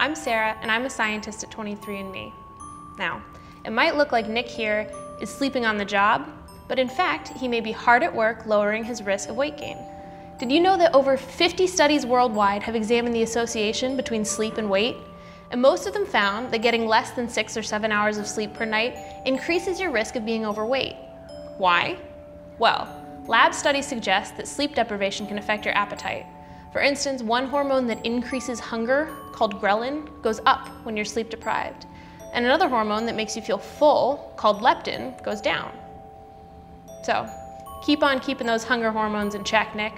I'm Sarah, and I'm a scientist at 23andMe. Now, it might look like Nick here is sleeping on the job, but in fact, he may be hard at work lowering his risk of weight gain. Did you know that over 50 studies worldwide have examined the association between sleep and weight? And most of them found that getting less than 6 or 7 hours of sleep per night increases your risk of being overweight. Why? Well, lab studies suggest that sleep deprivation can affect your appetite. For instance, one hormone that increases hunger, called ghrelin, goes up when you're sleep deprived. And another hormone that makes you feel full, called leptin, goes down. So, keep on keeping those hunger hormones in check, Nick.